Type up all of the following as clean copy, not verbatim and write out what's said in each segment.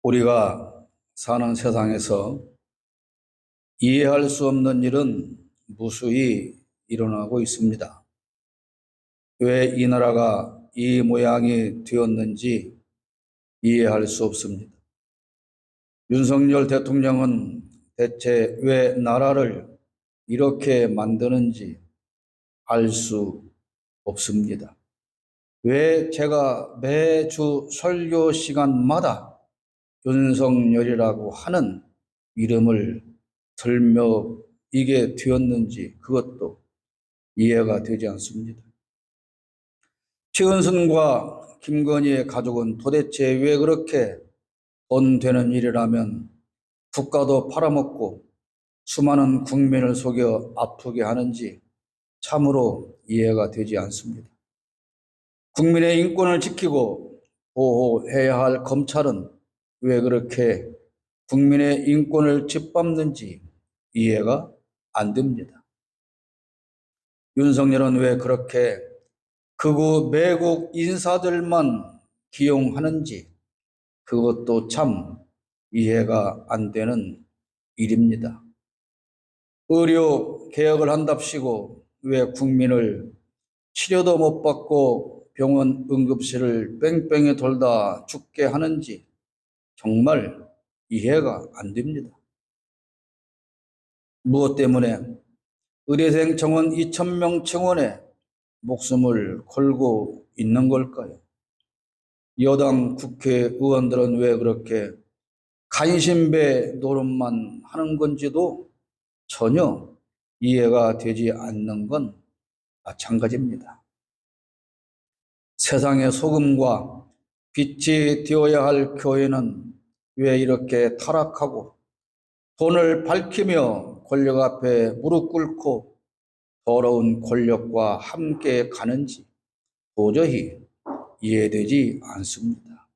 우리가 사는 세상에서 이해할 수 없는 일은 무수히 일어나고 있습니다. 왜 이 나라가 이 모양이 되었는지 이해할 수 없습니다. 윤석열 대통령은 대체 왜 나라를 이렇게 만드는지 알 수 없습니다. 왜 제가 매주 설교 시간마다 윤석열이라고 하는 이름을 들며 이게 되었는지 그것도 이해가 되지 않습니다. 최은순과 김건희의 가족은 도대체 왜 그렇게 돈 되는 일이라면 국가도 팔아먹고 수많은 국민을 속여 아프게 하는지 참으로 이해가 되지 않습니다. 국민의 인권을 지키고 보호해야 할 검찰은 왜 그렇게 국민의 인권을 짓밟는지 이해가 안 됩니다. 윤석열은 왜 그렇게 극우 매국 인사들만 기용하는지 그것도 참 이해가 안 되는 일입니다. 의료 개혁을 한답시고 왜 국민을 치료도 못 받고 병원 응급실을 뺑뺑이 돌다 죽게 하는지 정말 이해가 안 됩니다. 무엇 때문에 의대생 정원 2,000명 증원에 목숨을 걸고 있는 걸까요? 여당 국회의원들은 왜 그렇게 간신배 노릇만 하는 건지도 전혀 이해가 되지 않는 건 마찬가지입니다. 세상의 소금과 빛이 되어야 할 교회는 왜 이렇게 타락하고 돈을 밝히며 권력 앞에 무릎 꿇고 더러운 권력과 함께 가는지 도저히 이해되지 않습니다.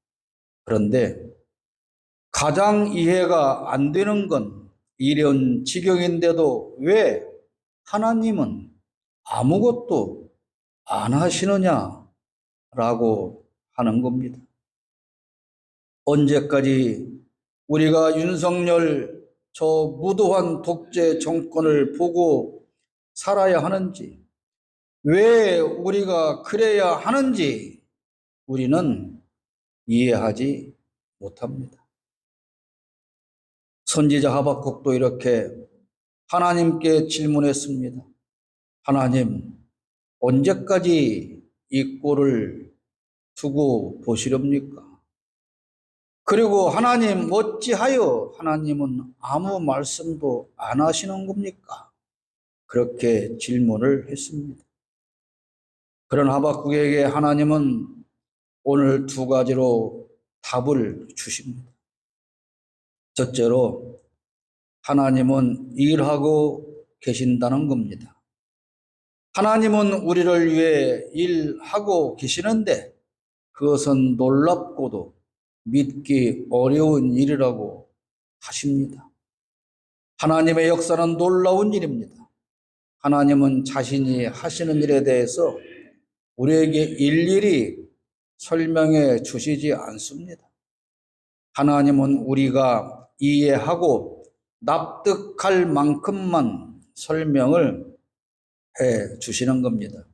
그런데 가장 이해가 안 되는 건 이런 지경인데도 왜 하나님은 아무것도 안 하시느냐라고 하는 겁니다. 언제까지 우리가 윤석열 저 무도한 독재 정권을 보고 살아야 하는지, 왜 우리가 그래야 하는지 우리는 이해하지 못합니다. 선지자 하박국도 이렇게 하나님께 질문했습니다. 하나님, 언제까지 이 꼴을 두고 보시렵니까? 그리고 하나님, 어찌하여 하나님은 아무 말씀도 안 하시는 겁니까? 그렇게 질문을 했습니다. 그런 하박국에게 하나님은 오늘 두 가지로 답을 주십니다. 첫째로 하나님은 일하고 계신다는 겁니다. 하나님은 우리를 위해 일하고 계시는데 그것은 놀랍고도 믿기 어려운 일이라고 하십니다. 하나님의 역사는 놀라운 일입니다. 하나님은 자신이 하시는 일에 대해서 우리에게 일일이 설명해 주시지 않습니다. 하나님은 우리가 이해하고 납득할 만큼만 설명을 해 주시는 겁니다.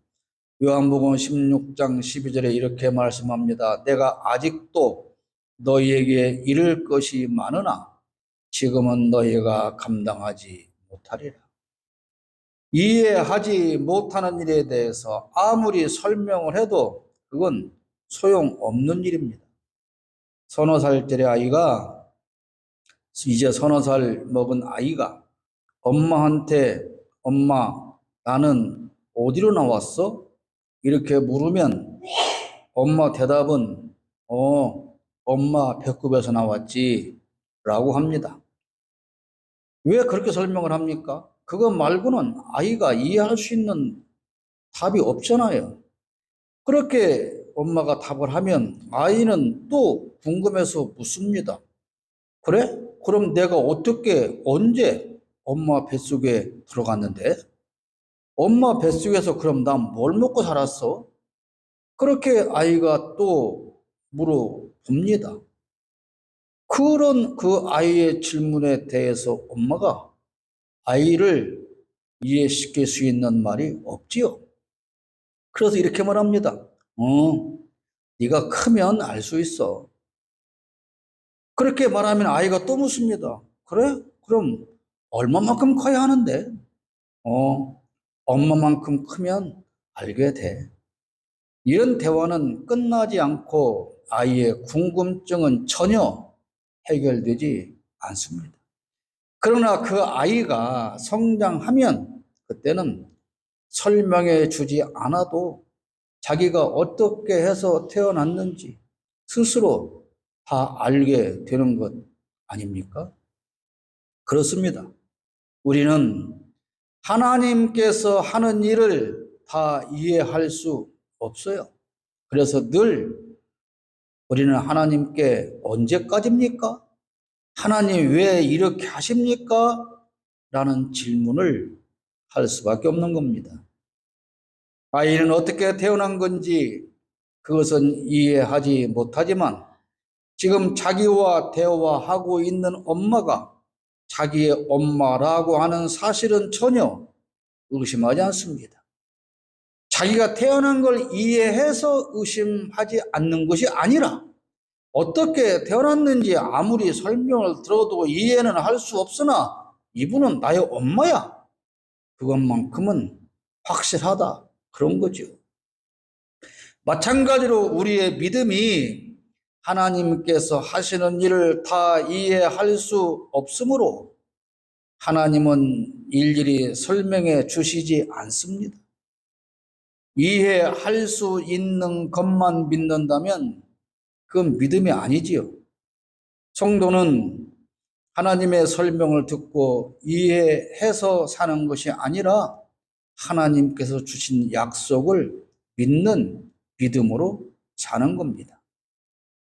요한복음 16장 12절에 이렇게 말씀합니다. 내가 아직도 너희에게 이를 것이 많으나 지금은 너희가 감당하지 못하리라. 이해하지 못하는 일에 대해서 아무리 설명을 해도 그건 소용없는 일입니다. 서너 살짜리 아이가, 이제 서너 살 먹은 아이가 엄마한테 엄마, 나는 어디로 나왔어? 이렇게 물으면 엄마 대답은 엄마 배꼽에서 나왔지 라고 합니다. 왜 그렇게 설명을 합니까? 그거 말고는 아이가 이해할 수 있는 답이 없잖아요. 그렇게 엄마가 답을 하면 아이는 또 궁금해서 묻습니다. 그래? 그럼 내가 어떻게 언제 엄마 뱃속에 들어갔는데? 엄마 뱃속에서 그럼 난 뭘 먹고 살았어? 그렇게 아이가 또 물어봅니다. 그런 그 아이의 질문에 대해서 엄마가 아이를 이해시킬 수 있는 말이 없지요. 그래서 이렇게 말합니다. 네가 크면 알 수 있어. 그렇게 말하면 아이가 또 묻습니다. 그래? 그럼 얼마만큼 커야 하는데? 엄마만큼 크면 알게 돼. 이런 대화는 끝나지 않고 아이의 궁금증은 전혀 해결되지 않습니다. 그러나 그 아이가 성장하면 그때는 설명해 주지 않아도 자기가 어떻게 해서 태어났는지 스스로 다 알게 되는 것 아닙니까? 그렇습니다. 우리는 하나님께서 하는 일을 다 이해할 수 없어요. 그래서 늘 우리는 하나님께 언제까지입니까? 하나님 왜 이렇게 하십니까? 라는 질문을 할 수밖에 없는 겁니다. 아이는 어떻게 태어난 건지 그것은 이해하지 못하지만 지금 자기와 대화하고 있는 엄마가 자기의 엄마라고 하는 사실은 전혀 의심하지 않습니다. 자기가 태어난 걸 이해해서 의심하지 않는 것이 아니라 어떻게 태어났는지 아무리 설명을 들어도 이해는 할 수 없으나 이분은 나의 엄마야. 그것만큼은 확실하다. 그런 거죠. 마찬가지로 우리의 믿음이 하나님께서 하시는 일을 다 이해할 수 없으므로 하나님은 일일이 설명해 주시지 않습니다. 이해할 수 있는 것만 믿는다면 그건 믿음이 아니지요. 성도는 하나님의 설명을 듣고 이해해서 사는 것이 아니라 하나님께서 주신 약속을 믿는 믿음으로 사는 겁니다.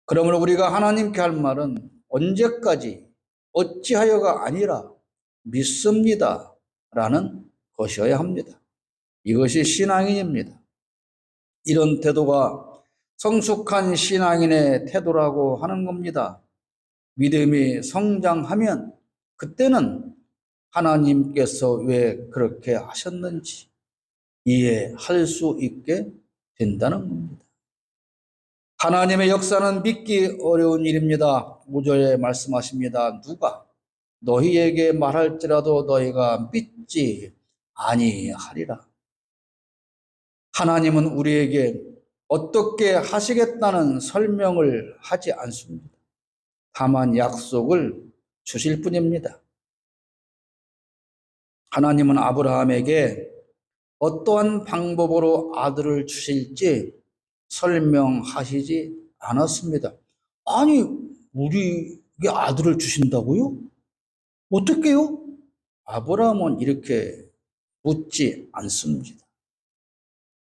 그러므로 우리가 하나님께 할 말은 언제까지 어찌하여가 아니라 믿습니다 라는 것이어야 합니다. 이것이 신앙인입니다. 이런 태도가 성숙한 신앙인의 태도라고 하는 겁니다. 믿음이 성장하면 그때는 하나님께서 왜 그렇게 하셨는지 이해할 수 있게 된다는 겁니다. 하나님의 역사는 믿기 어려운 일입니다. 5절에 말씀하십니다. 누가 너희에게 말할지라도 너희가 믿지 아니하리라. 하나님은 우리에게 어떻게 하시겠다는 설명을 하지 않습니다. 다만 약속을 주실 뿐입니다. 하나님은 아브라함에게 어떠한 방법으로 아들을 주실지 설명하시지 않았습니다. 아니, 우리에게 아들을 주신다고요? 어떻게요? 아브라함은 이렇게 묻지 않습니다.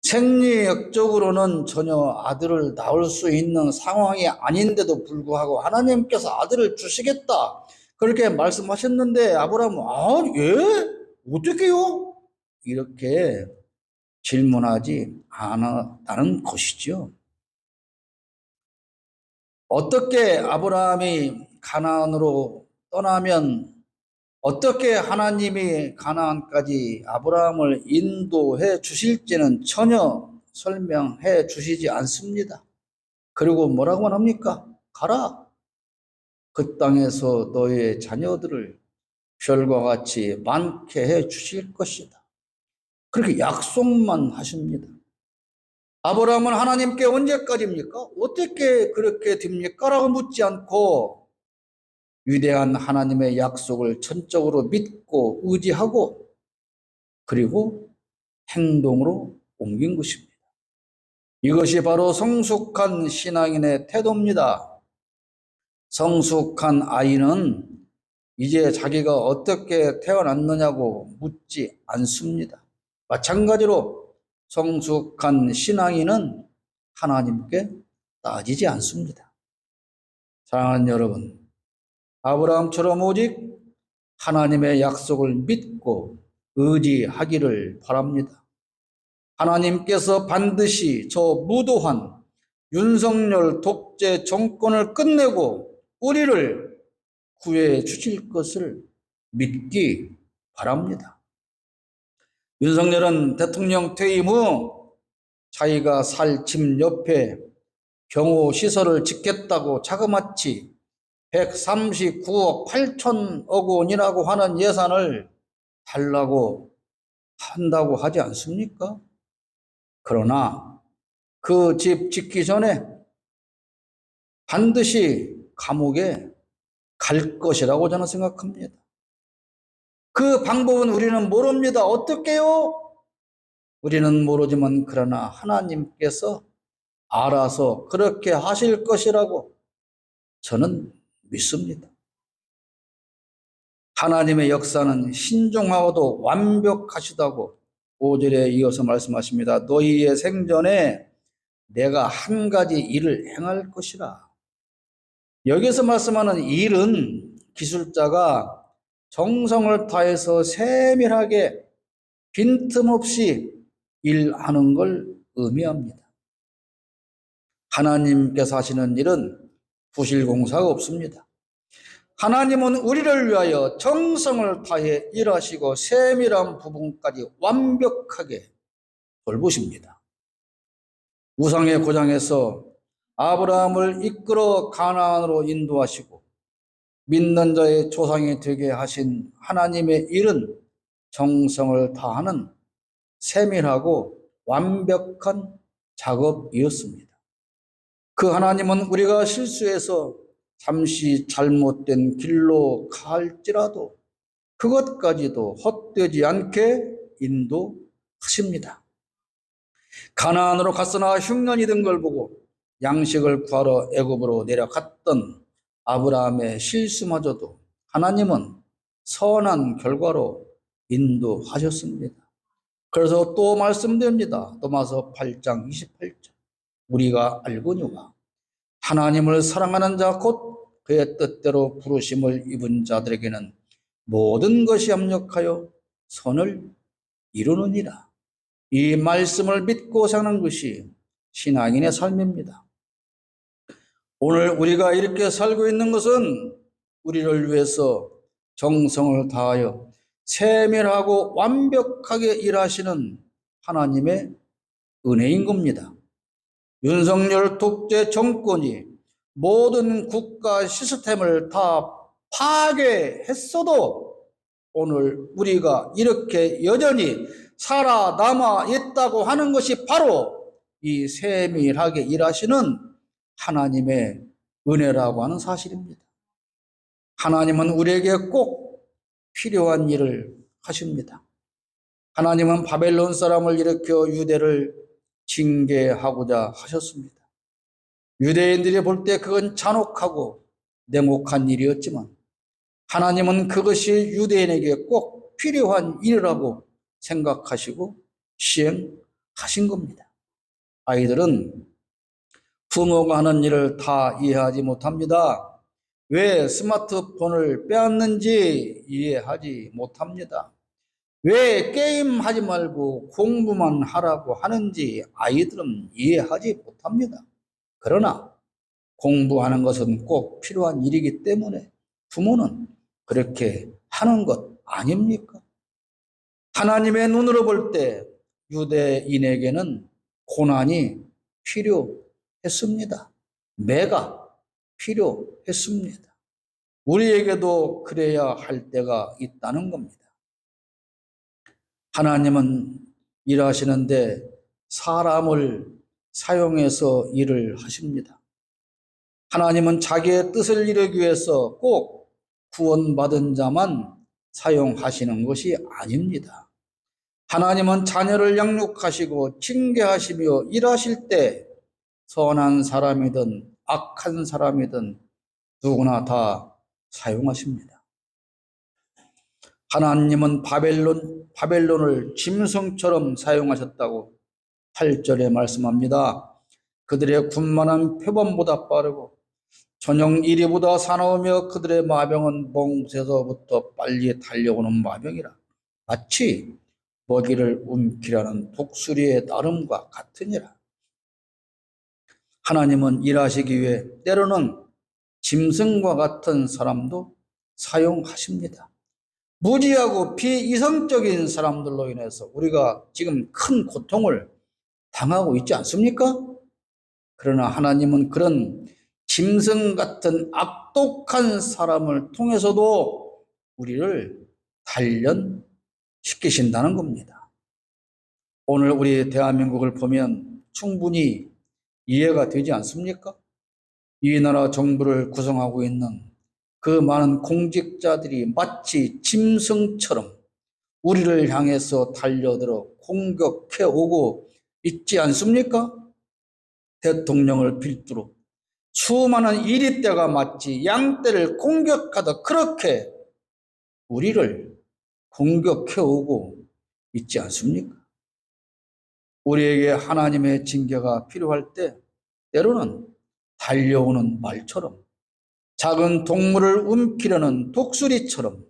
생리학적으로는 전혀 아들을 낳을 수 있는 상황이 아닌데도 불구하고 하나님께서 아들을 주시겠다 그렇게 말씀하셨는데 아브라함은 예? 어떻게요? 이렇게 질문하지 않았다는 것이죠. 어떻게 아브라함이 가나안으로 떠나면 어떻게 하나님이 가나안까지 아브라함을 인도해 주실지는 전혀 설명해 주시지 않습니다. 그리고 뭐라고만 합니까? 가라. 그 땅에서 너의 자녀들을 별과 같이 많게 해 주실 것이다. 그렇게 약속만 하십니다. 아브라함은 하나님께 언제까지입니까? 어떻게 그렇게 됩니까? 라고 묻지 않고 위대한 하나님의 약속을 전적으로 믿고 의지하고 그리고 행동으로 옮긴 것입니다. 이것이 바로 성숙한 신앙인의 태도입니다. 성숙한 아이는 이제 자기가 어떻게 태어났느냐고 묻지 않습니다. 마찬가지로 성숙한 신앙인은 하나님께 따지지 않습니다. 사랑하는 여러분, 아브라함처럼 오직 하나님의 약속을 믿고 의지하기를 바랍니다. 하나님께서 반드시 저 무도한 윤석열 독재 정권을 끝내고 우리를 구해 주실 것을 믿기 바랍니다. 윤석열은 대통령 퇴임 후 자기가 살 집 옆에 경호시설을 짓겠다고 자그마치 139억 8천억 원이라고 하는 예산을 달라고 한다고 하지 않습니까? 그러나 그 집 짓기 전에 반드시 감옥에 갈 것이라고 저는 생각합니다. 그 방법은 우리는 모릅니다. 어떻게요? 우리는 모르지만 그러나 하나님께서 알아서 그렇게 하실 것이라고 저는 믿습니다. 하나님의 역사는 신중하고도 완벽하시다고 5절에 이어서 말씀하십니다. 너희의 생전에 내가 한 가지 일을 행할 것이라. 여기서 말씀하는 일은 기술자가 정성을 다해서 세밀하게 빈틈없이 일하는 걸 의미합니다. 하나님께서 하시는 일은 부실공사가 없습니다. 하나님은 우리를 위하여 정성을 다해 일하시고 세밀한 부분까지 완벽하게 돌보십니다. 우상의 고장에서 아브라함을 이끌어 가나안으로 인도하시고 믿는 자의 조상이 되게 하신 하나님의 일은 정성을 다하는 세밀하고 완벽한 작업이었습니다. 그 하나님은 우리가 실수해서 잠시 잘못된 길로 갈지라도 그것까지도 헛되지 않게 인도하십니다. 가나안으로 갔으나 흉년이 든 걸 보고 양식을 구하러 애굽으로 내려갔던 아브라함의 실수마저도 하나님은 선한 결과로 인도하셨습니다. 그래서 또 말씀드립니다. 로마서 8장 28절. 우리가 알거니와 하나님을 사랑하는 자 곧 그의 뜻대로 부르심을 입은 자들에게는 모든 것이 합력하여 선을 이루느니라. 이 말씀을 믿고 사는 것이 신앙인의 삶입니다. 오늘 우리가 이렇게 살고 있는 것은 우리를 위해서 정성을 다하여 세밀하고 완벽하게 일하시는 하나님의 은혜인 겁니다. 윤석열 독재 정권이 모든 국가 시스템을 다 파괴했어도 오늘 우리가 이렇게 여전히 살아남아 있다고 하는 것이 바로 이 세밀하게 일하시는 하나님의 은혜라고 하는 사실입니다. 하나님은 우리에게 꼭 필요한 일을 하십니다. 하나님은 바벨론 사람을 일으켜 유대를 징계하고자 하셨습니다. 유대인들이 볼 때 그건 잔혹하고 냉혹한 일이었지만 하나님은 그것이 유대인에게 꼭 필요한 일이라고 생각하시고 시행하신 겁니다. 아이들은 부모가 하는 일을 다 이해하지 못합니다. 왜 스마트폰을 빼앗는지 이해하지 못합니다. 왜 게임하지 말고 공부만 하라고 하는지 아이들은 이해하지 못합니다. 그러나 공부하는 것은 꼭 필요한 일이기 때문에 부모는 그렇게 하는 것 아닙니까? 하나님의 눈으로 볼 때 유대인에게는 고난이 필요했습니다. 매가 필요했습니다. 우리에게도 그래야 할 때가 있다는 겁니다. 하나님은 일하시는데 사람을 사용해서 일을 하십니다. 하나님은 자기의 뜻을 이루기 위해서 꼭 구원받은 자만 사용하시는 것이 아닙니다. 하나님은 자녀를 양육하시고 징계하시며 일하실 때 선한 사람이든 악한 사람이든 누구나 다 사용하십니다. 하나님은 바벨론을 짐승처럼 사용하셨다고 8절에 말씀합니다. 그들의 군마는 표범보다 빠르고 저녁 이리보다 사나우며 그들의 마병은 몽새서부터 빨리 달려오는 마병이라. 마치 먹이를 움키려는 독수리의 나름과 같으니라. 하나님은 일하시기 위해 때로는 짐승과 같은 사람도 사용하십니다. 무지하고 비이성적인 사람들로 인해서 우리가 지금 큰 고통을 당하고 있지 않습니까? 그러나 하나님은 그런 짐승 같은 악독한 사람을 통해서도 우리를 단련시키신다는 겁니다. 오늘 우리 대한민국을 보면 충분히 이해가 되지 않습니까? 이 나라 정부를 구성하고 있는 그 많은 공직자들이 마치 짐승처럼 우리를 향해서 달려들어 공격해 오고 있지 않습니까? 대통령을 필두로 수많은 이리떼가 마치 양떼를 공격하듯 그렇게 우리를 공격해 오고 있지 않습니까? 우리에게 하나님의 징계가 필요할 때 때로는 달려오는 말처럼, 작은 동물을 움키려는 독수리처럼,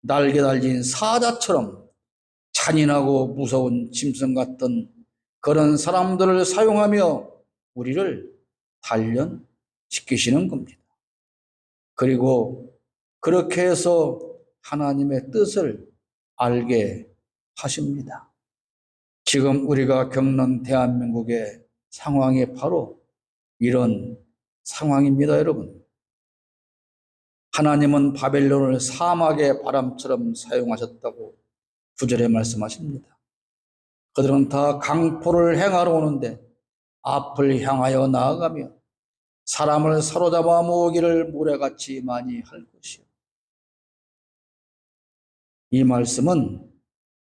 날개 달린 사자처럼 잔인하고 무서운 짐승 같은 그런 사람들을 사용하며 우리를 단련시키시는 겁니다. 그리고 그렇게 해서 하나님의 뜻을 알게 하십니다. 지금 우리가 겪는 대한민국의 상황이 바로 이런 상황입니다, 여러분. 하나님은 바벨론을 사막의 바람처럼 사용하셨다고 9절에 말씀하십니다. 그들은 다 강포를 행하러 오는데 앞을 향하여 나아가며 사람을 사로잡아 모으기를 모래같이 많이 할 것이요. 이 말씀은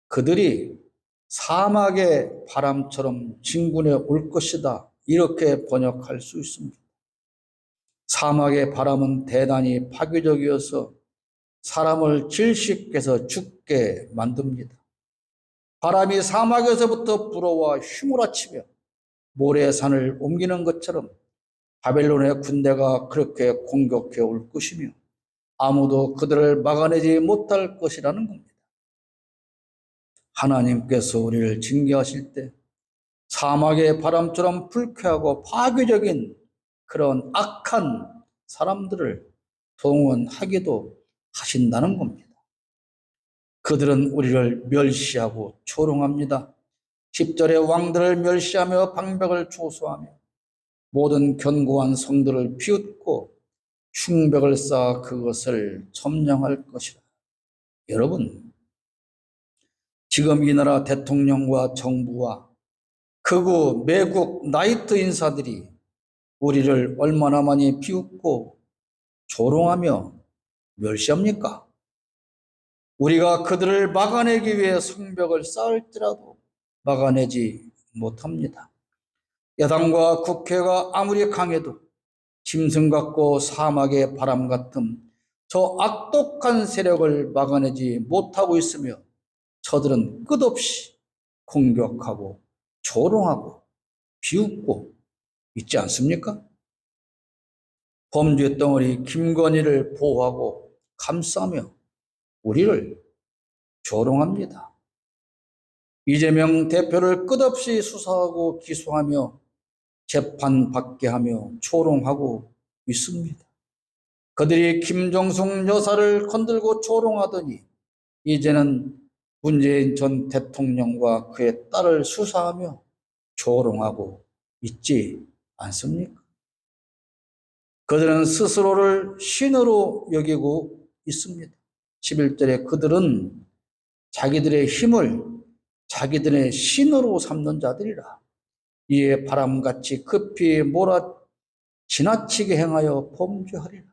그들이 사막의 바람처럼 진군해 올 것이다, 이렇게 번역할 수 있습니다. 사막의 바람은 대단히 파괴적이어서 사람을 질식해서 죽게 만듭니다. 바람이 사막에서부터 불어와 휘몰아치며 모래산을 옮기는 것처럼 바벨론의 군대가 그렇게 공격해 올 것이며 아무도 그들을 막아내지 못할 것이라는 겁니다. 하나님께서 우리를 징계하실 때 사막의 바람처럼 불쾌하고 파괴적인 그런 악한 사람들을 동원하기도 하신다는 겁니다. 그들은 우리를 멸시하고 조롱합니다. 10절에 왕들을 멸시하며 방백을 조소하며 모든 견고한 성들을 비웃고 흉벽을 쌓아 그것을 점령할 것이라. 여러분, 지금 이 나라 대통령과 정부와 극우 매국 나이트 인사들이 우리를 얼마나 많이 비웃고 조롱하며 멸시합니까? 우리가 그들을 막아내기 위해 성벽을 쌓을지라도 막아내지 못합니다. 야당과 국회가 아무리 강해도 짐승 같고 사막의 바람 같은 저 악독한 세력을 막아내지 못하고 있으며 저들은 끝없이 공격하고 조롱하고 비웃고 있지 않습니까? 범죄 덩어리 김건희를 보호하고 감싸며 우리를 조롱합니다. 이재명 대표를 끝없이 수사하고 기소하며 재판받게 하며 조롱하고 있습니다. 그들이 김정숙 여사를 건들고 조롱하더니 이제는 문재인 전 대통령과 그의 딸을 수사하며 조롱하고 있지 않습니까? 그들은 스스로를 신으로 여기고 있습니다. 11절에 그들은 자기들의 힘을 자기들의 신으로 삼는 자들이라. 이에 바람같이 급히 몰아 지나치게 행하여 범죄하리라.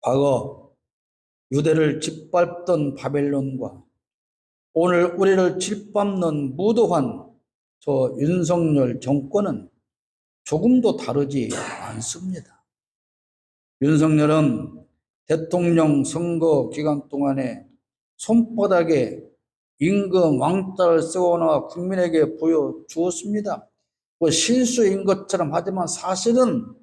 과거 유대를 짓밟던 바벨론과 오늘 우리를 짓밟는 무도한 저 윤석열 정권은 조금도 다르지 않습니다. 윤석열은 대통령 선거 기간 동안에 손바닥에 임금 왕자를 세워놓아 국민에게 보여주었습니다. 실수인 것처럼 하지만 사실은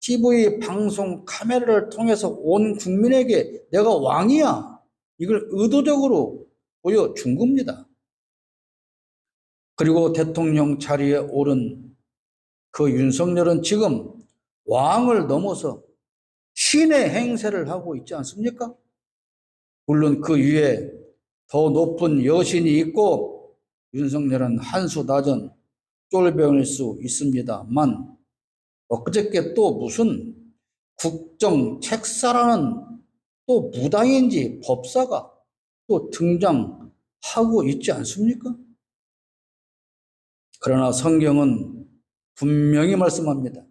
TV 방송 카메라를 통해서 온 국민에게 내가 왕이야, 이걸 의도적으로 보여준 겁니다. 그리고 대통령 자리에 오른 그 윤석열은 지금 왕을 넘어서 신의 행세를 하고 있지 않습니까? 물론 그 위에 더 높은 여신이 있고 윤석열은 한수다전 쫄병일 수 있습니다만, 엊그저께 또 무슨 국정 책사라는 또 무당인지 법사가 또 등장하고 있지 않습니까? 그러나 성경은 분명히 말씀합니다.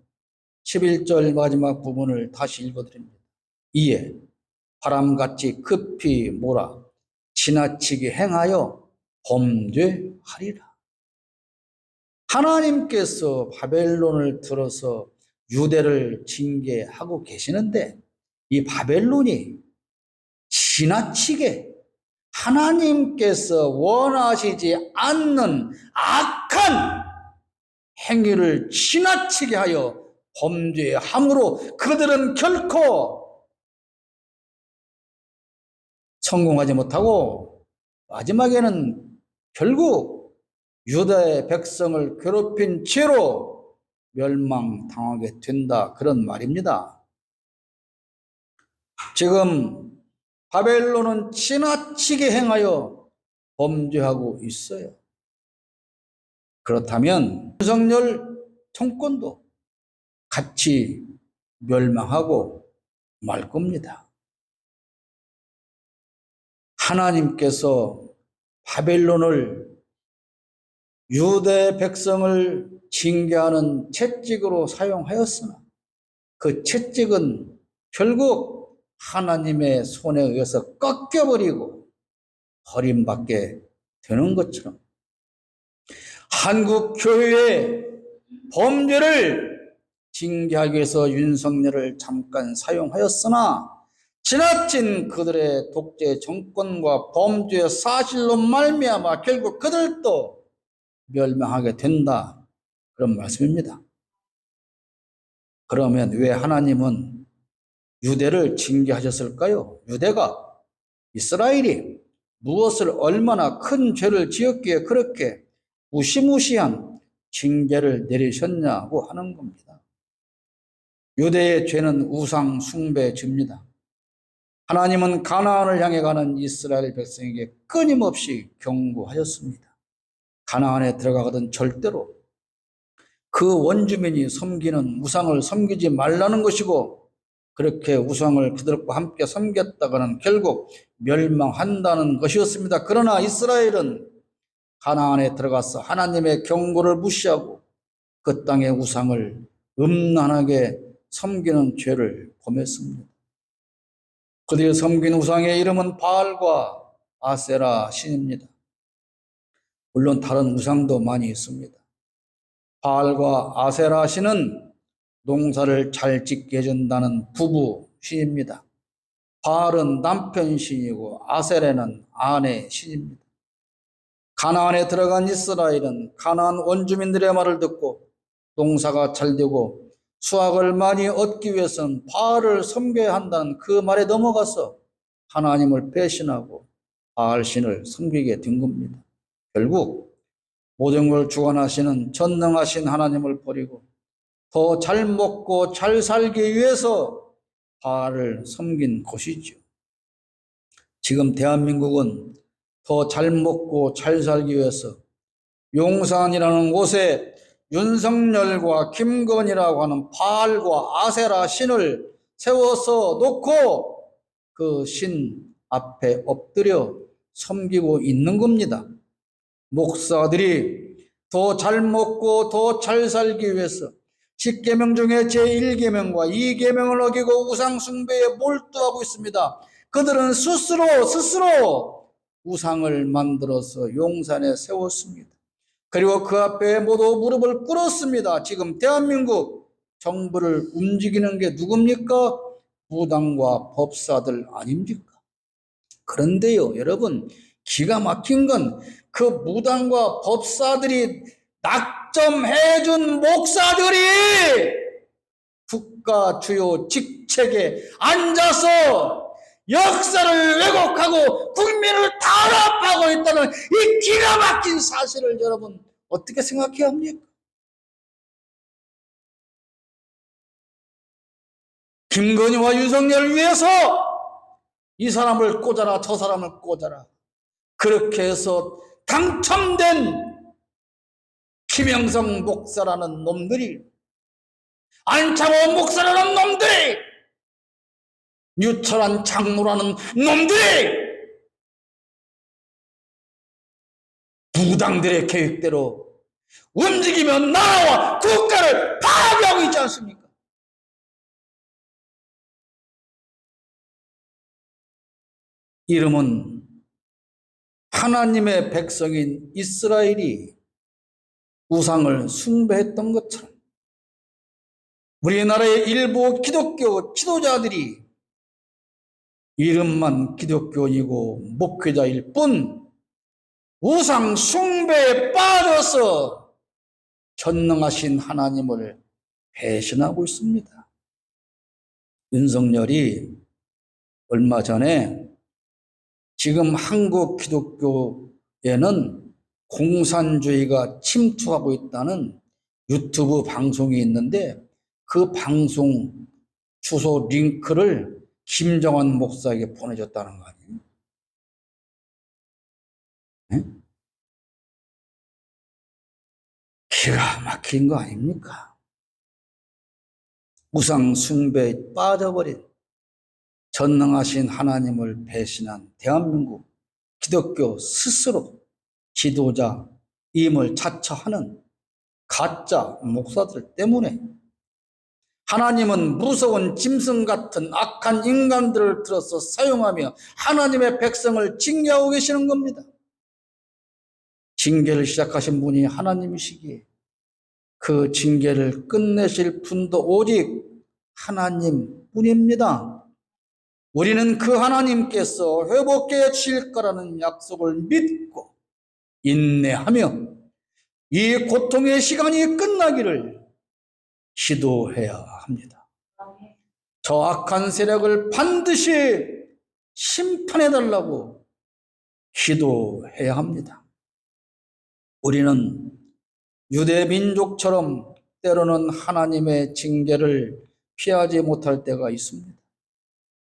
11절 마지막 부분을 다시 읽어드립니다. 이에 바람같이 급히 몰아 지나치게 행하여 범죄하리라. 하나님께서 바벨론을 들어서 유대를 징계하고 계시는데, 이 바벨론이 지나치게 하나님께서 원하시지 않는 악한 행위를 지나치게 하여 범죄함으로 그들은 결코 성공하지 못하고 마지막에는 결국 유다의 백성을 괴롭힌 죄로 멸망당하게 된다, 그런 말입니다. 지금 바벨론은 지나치게 행하여 범죄하고 있어요. 그렇다면 윤석열 정권도 같이 멸망하고 말 겁니다. 하나님께서 바벨론을 유대 백성을 징계하는 채찍으로 사용하였으나 그 채찍은 결국 하나님의 손에 의해서 꺾여버리고 버림받게 되는 것처럼, 한국 교회의 범죄를 징계하기 위해서 윤석열을 잠깐 사용하였으나 지나친 그들의 독재 정권과 범죄의 사실로 말미암아 결국 그들도 멸망하게 된다, 그런 말씀입니다. 그러면 왜 하나님은 유대를 징계하셨을까요? 유대가, 이스라엘이 무엇을 얼마나 큰 죄를 지었기에 그렇게 무시무시한 징계를 내리셨냐고 하는 겁니다. 유대의 죄는 우상 숭배죄입니다. 하나님은 가나안을 향해 가는 이스라엘 백성에게 끊임없이 경고하셨습니다. 가나안에 들어가거든 절대로 그 원주민이 섬기는 우상을 섬기지 말라는 것이고, 그렇게 우상을 그들과 함께 섬겼다가는 결국 멸망한다는 것이었습니다. 그러나 이스라엘은 가나안에 들어가서 하나님의 경고를 무시하고 그 땅의 우상을 음란하게 섬기는 죄를 범했습니다. 그들이 섬긴 우상의 이름은 바알과 아세라 신입니다. 물론 다른 우상도 많이 있습니다. 바알과 아세라 신은 농사를 잘 짓게 해준다는 부부 신입니다. 바알은 남편 신이고 아세라는 아내 신입니다. 가나안에 들어간 이스라엘은 가나안 원주민들의 말을 듣고 농사가 잘 되고 수확을 많이 얻기 위해서는 바알을 섬겨야 한다는 그 말에 넘어가서 하나님을 배신하고 바알 신을 섬기게 된 겁니다. 결국 모든 걸 주관하시는 전능하신 하나님을 버리고 더 잘 먹고 잘 살기 위해서 바알을 섬긴 것이죠. 지금 대한민국은 더 잘 먹고 잘 살기 위해서 용산이라는 곳에 윤석열과 김건희라고 하는 바알과 아세라 신을 세워서 놓고 그 신 앞에 엎드려 섬기고 있는 겁니다. 목사들이 더 잘 먹고 더 잘 살기 위해서 10계명 중에 제1계명과 2계명을 어기고 우상 숭배에 몰두하고 있습니다. 그들은 스스로 우상을 만들어서 용산에 세웠습니다. 그리고 그 앞에 모두 무릎을 꿇었습니다. 지금 대한민국 정부를 움직이는 게 누굽니까? 무당과 법사들 아닙니까? 그런데요, 여러분, 기가 막힌 건 그 무당과 법사들이 낙점해준 목사들이 국가 주요 직책에 앉아서 역사를 왜곡하고 국민을 탄압하고 있다는 이 기가 막힌 사실을 여러분 어떻게 생각해야 합니까? 김건희와 윤석열을 위해서 이 사람을 꽂아라 저 사람을 꽂아라 그렇게 해서 당첨된 김영성 목사라는 놈들이, 안창호 목사라는 놈들이, 유철한 장로라는 놈들이 부당들의 계획대로 움직이면 나라와 국가를 파괴하고 있지 않습니까? 이름은 하나님의 백성인 이스라엘이 우상을 숭배했던 것처럼 우리나라의 일부 기독교 지도자들이 이름만 기독교인이고 목회자일 뿐 우상 숭배에 빠져서 전능하신 하나님을 배신하고 있습니다. 윤석열이 얼마 전에 지금 한국 기독교에는 공산주의가 침투하고 있다는 유튜브 방송이 있는데 그 방송 주소 링크를 김정환 목사에게 보내줬다는 거 아니에요? 네? 기가 막힌 거 아닙니까? 우상 숭배에 빠져버린 전능하신 하나님을 배신한 대한민국 기독교 스스로 지도자임을 자처하는 가짜 목사들 때문에 하나님은 무서운 짐승 같은 악한 인간들을 들어서 사용하며 하나님의 백성을 징계하고 계시는 겁니다. 징계를 시작하신 분이 하나님이시기에 그 징계를 끝내실 분도 오직 하나님뿐입니다. 우리는 그 하나님께서 회복해 주실 거라는 약속을 믿고 인내하며 이 고통의 시간이 끝나기를 기도해야 합니다. 저 악한 세력을 반드시 심판해달라고 기도해야 합니다. 우리는 유대 민족처럼 때로는 하나님의 징계를 피하지 못할 때가 있습니다.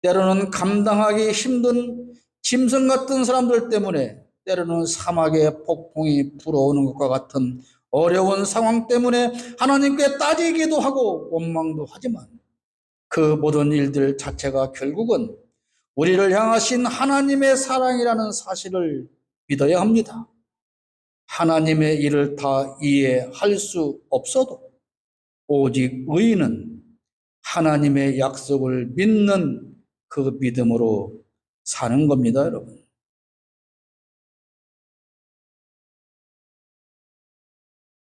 때로는 감당하기 힘든 짐승 같은 사람들 때문에, 때로는 사막의 폭풍이 불어오는 것과 같은 어려운 상황 때문에 하나님께 따지기도 하고 원망도 하지만 그 모든 일들 자체가 결국은 우리를 향하신 하나님의 사랑이라는 사실을 믿어야 합니다. 하나님의 일을 다 이해할 수 없어도 오직 의인은 하나님의 약속을 믿는 그 믿음으로 사는 겁니다, 여러분.